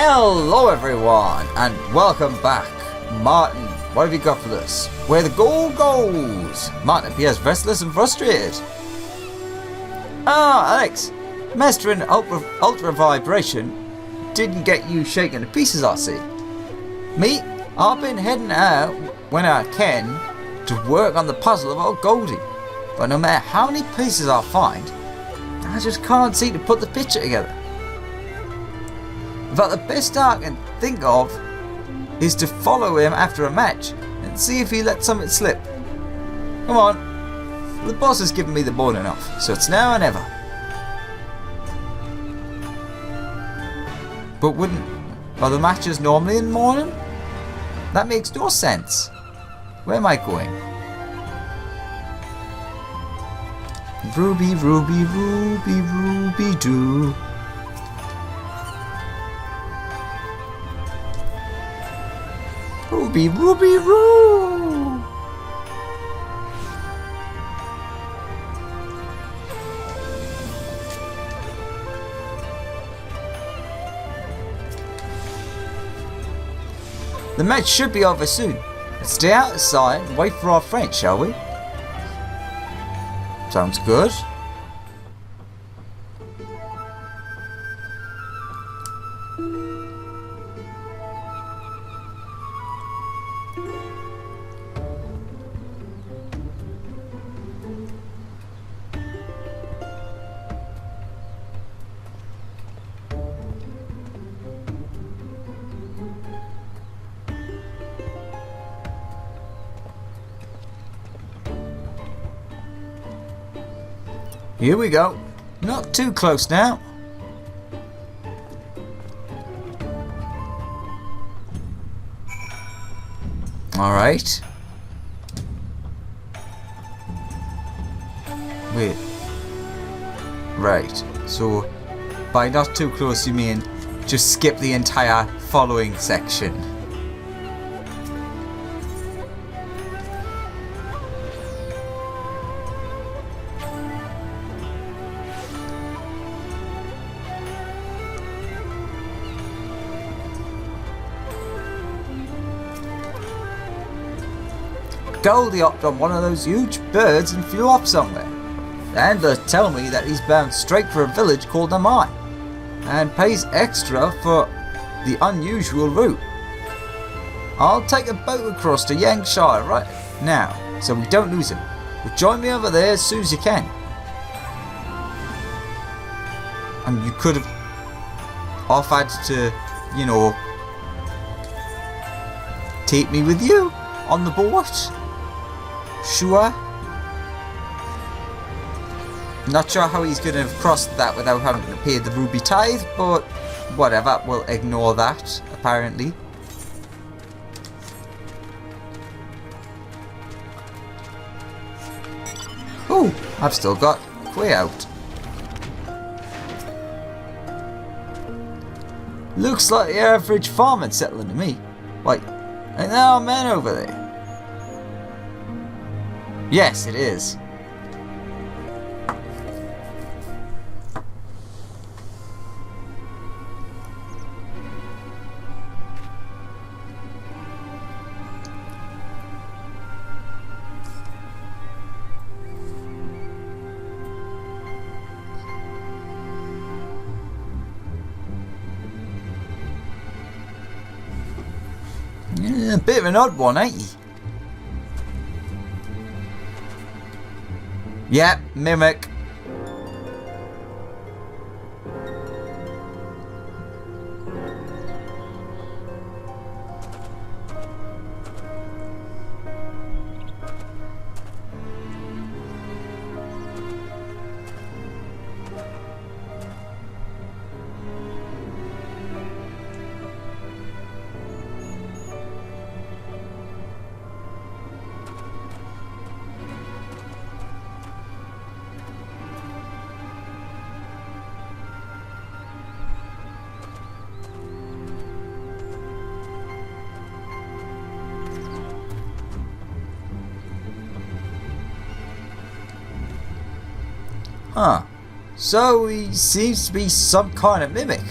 Hello everyone, and welcome back. Martin, what have you got for us? Where the gold goes! Martin appears restless and frustrated. Ah, Alex, mastering ultra vibration didn't get you shaken to pieces, I see. Me, I've been heading out when I can to work on the puzzle of old Goldie, but no matter how many pieces I find, I just can't seem to put the picture together. But the best I can think of is to follow him after a match and see if he lets something slip. Come on, the boss has given me the ball enough, so it's now or never. But are the matches normally in the morning? That makes no sense. Where am I going? Ruby, Ruby, Ruby, Ruby doo. Ruby, Ruby, Roo! The match should be over soon. Let's stay outside and wait for our friend, shall we? Sounds good. Here we go. Not too close now. Alright. Wait. Right. So, by not too close you mean just skip the entire following section. Goldie hopped on one of those huge birds and flew off somewhere. The handler tell me that he's bound straight for a village called Namai and pays extra for the unusual route. I'll take a boat across to Yangshire right now so we don't lose him. But join me over there as soon as you can. And you could have offered to, you know, take me with you on the boat. Sure. Not sure how he's going to have crossed that without having to pay the ruby tithe, but whatever, we'll ignore that, apparently. Oh, I've still got Quay out. Looks like the average farming settling to me. Wait, and there are men over there. Yes, it is. Yeah, a bit of an odd one, ain't he? Yep, mimic. Huh. So he seems to be some kind of mimic.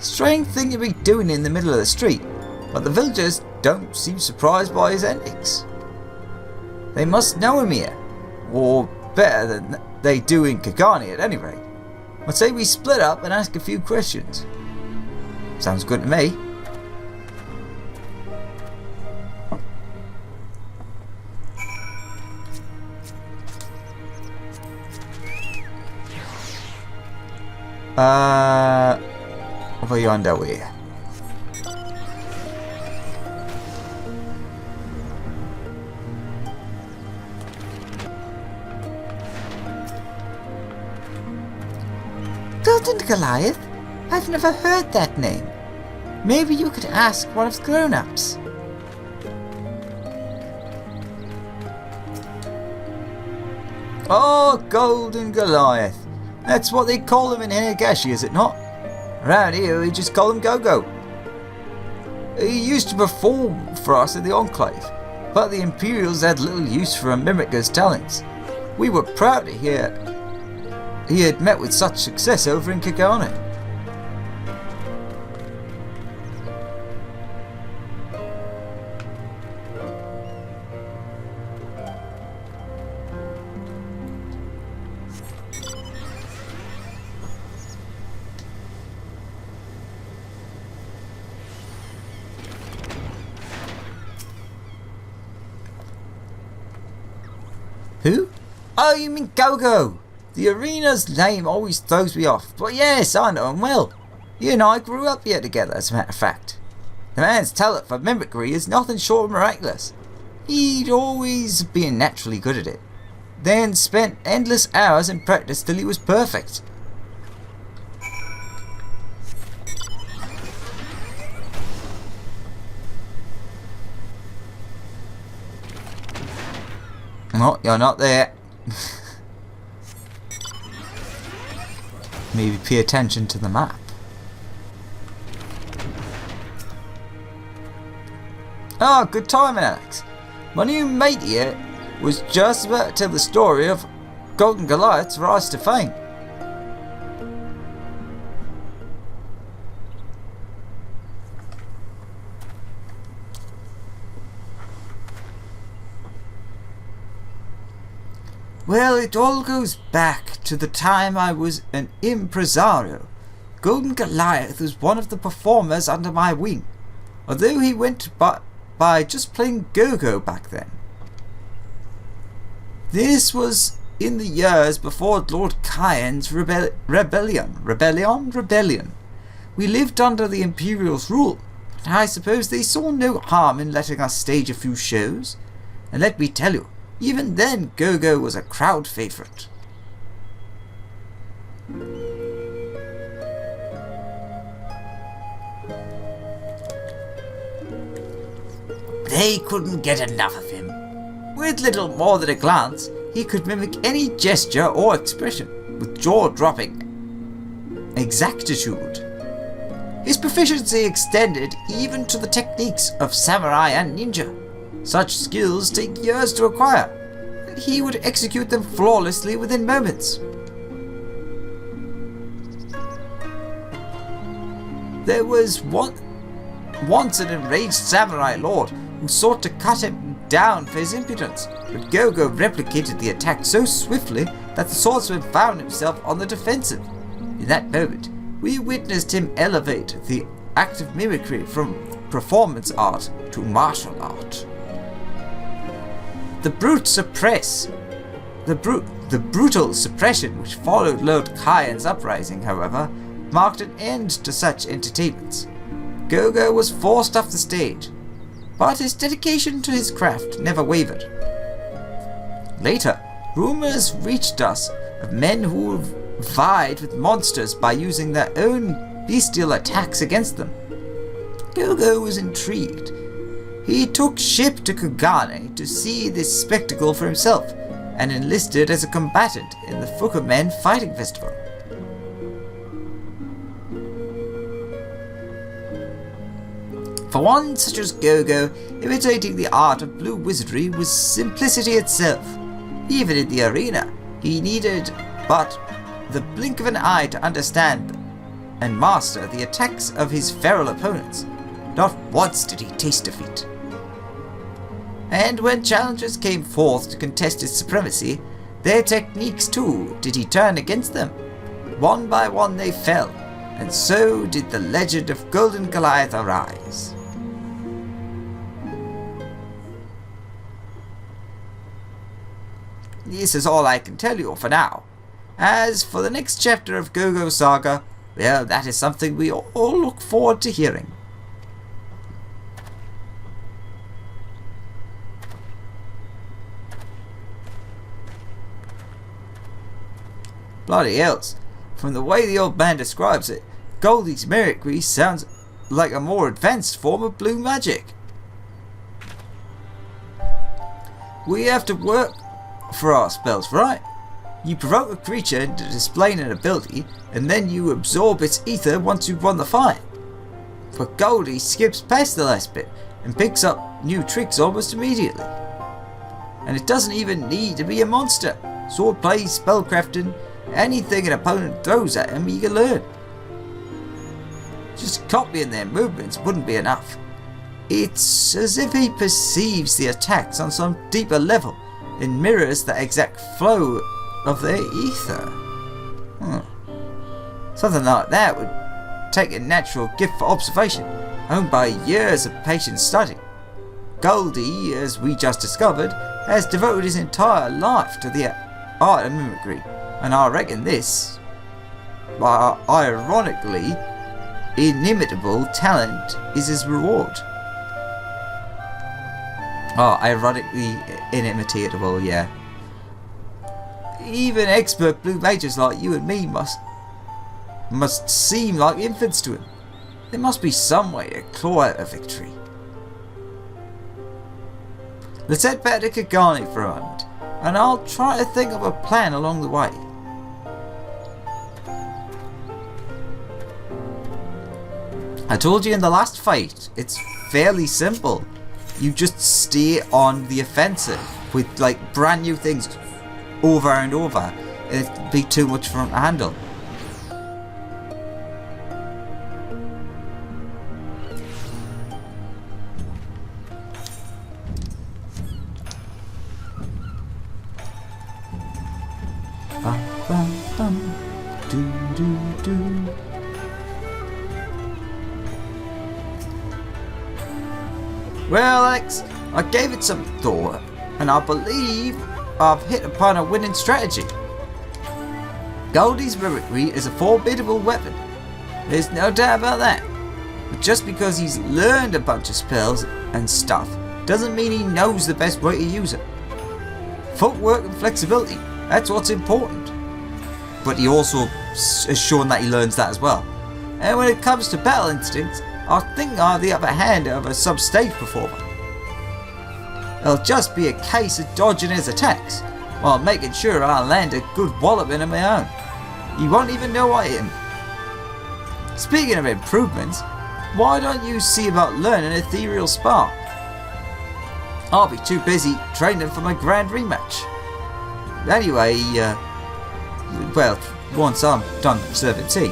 Strange thing to be doing in the middle of the street, but the villagers don't seem surprised by his antics. They must know him here, or better than they do in Kagani at any rate. I'd say we split up and ask a few questions. Sounds good to me. Over yonder way. Golden Goliath? I've never heard that name. Maybe you could ask one of the grown-ups. Oh, Golden Goliath. That's what they call him in Hinegashi, is it not? Around here we just call him Go-Go. He used to perform for us in the Enclave, but the Imperials had little use for a mimicer's talents. We were proud to hear he had met with such success over in Kagane. Who? Oh, you mean Go-Go! The arena's name always throws me off, but yes, I know him well. He and I grew up here together, as a matter of fact. The man's talent for mimicry is nothing short of miraculous. He'd always been naturally good at it, then spent endless hours in practice till he was perfect. Oh, you're not there. Maybe pay attention to the map. Ah, good timing, Alex. My new mate here was just about to tell the story of Golden Goliath's rise to fame. Well, it all goes back to the time I was an impresario. Golden Goliath was one of the performers under my wing, although he went by just plain Go-Go back then. This was in the years before Lord Kyan's rebellion. We lived under the Imperial's rule, and I suppose they saw no harm in letting us stage a few shows. And let me tell you, even then, Go-Go was a crowd favourite. They couldn't get enough of him. With little more than a glance, he could mimic any gesture or expression with jaw-dropping exactitude. His proficiency extended even to the techniques of samurai and ninja. Such skills take years to acquire, and he would execute them flawlessly within moments. There was once an enraged samurai lord who sought to cut him down for his impudence, but Go-Go replicated the attack so swiftly that the swordsman found himself on the defensive. In that moment, we witnessed him elevate the act of mimicry from performance art to martial art. The brutal suppression which followed Lord Kyan's uprising, however, marked an end to such entertainments. Go-Go was forced off the stage, but his dedication to his craft never wavered. Later, rumours reached us of men who vied with monsters by using their own bestial attacks against them. Go-Go was intrigued. He took ship to Kagane to see this spectacle for himself, and enlisted as a combatant in the Fukumen Fighting Festival. For one such as Go-Go, imitating the art of blue wizardry was simplicity itself. Even in the arena, he needed but the blink of an eye to understand them, and master the attacks of his feral opponents. Not once did he taste defeat. And when challengers came forth to contest his supremacy, their techniques too did he turn against them. One by one they fell, and so did the legend of Golden Goliath arise. This is all I can tell you for now. As for the next chapter of Go-Go Saga, well, that is something we all look forward to hearing. Bloody hells. From the way the old man describes it, Goldie's mimicry sounds like a more advanced form of blue magic. We have to work for our spells, right? You provoke a creature into displaying an ability, and then you absorb its ether once you've won the fight. But Goldie skips past the last bit and picks up new tricks almost immediately. And it doesn't even need to be a monster. Swordplay, spellcrafting, anything an opponent throws at him, he can learn. Just copying their movements wouldn't be enough. It's as if he perceives the attacks on some deeper level and mirrors the exact flow of their ether. Something like that would take a natural gift for observation, honed by years of patient study. Goldie, as we just discovered, has devoted his entire life to the art of mimicry, and I reckon this, ironically, inimitable talent is his reward. Oh, ironically inimitable, yeah. Even expert blue mages like you and me must seem like infants to him. There must be some way to claw out a victory. Let's head back to Kagani for a moment, and I'll try to think of a plan along the way. I told you in the last fight, it's fairly simple. You just stay on the offensive with like brand new things over and over. It'd be too much for him to handle. Well, Alex, I gave it some thought, and I believe I've hit upon a winning strategy. Goldie's mimicry is a formidable weapon. There's no doubt about that. But just because he's learned a bunch of spells and stuff doesn't mean he knows the best way to use it. Footwork and flexibility, that's what's important. But he also has shown that he learns that as well. And when it comes to battle instincts, I think I have the upper hand over a sub-stage performer. It'll just be a case of dodging his attacks, while making sure I land a good walloping of my own. He won't even know I hit him. Speaking of improvements, why don't you see about learning Ethereal Spark? I'll be too busy training for my grand rematch. Anyway, well, once I'm done serving tea.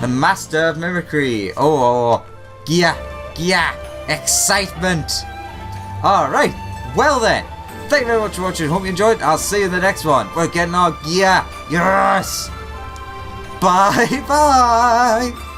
The Master of Mimicry. Oh, yeah, excitement. Alright, well then. Thank you very much for watching. Hope you enjoyed. I'll see you in the next one. We're getting our gear. Yes. Bye bye.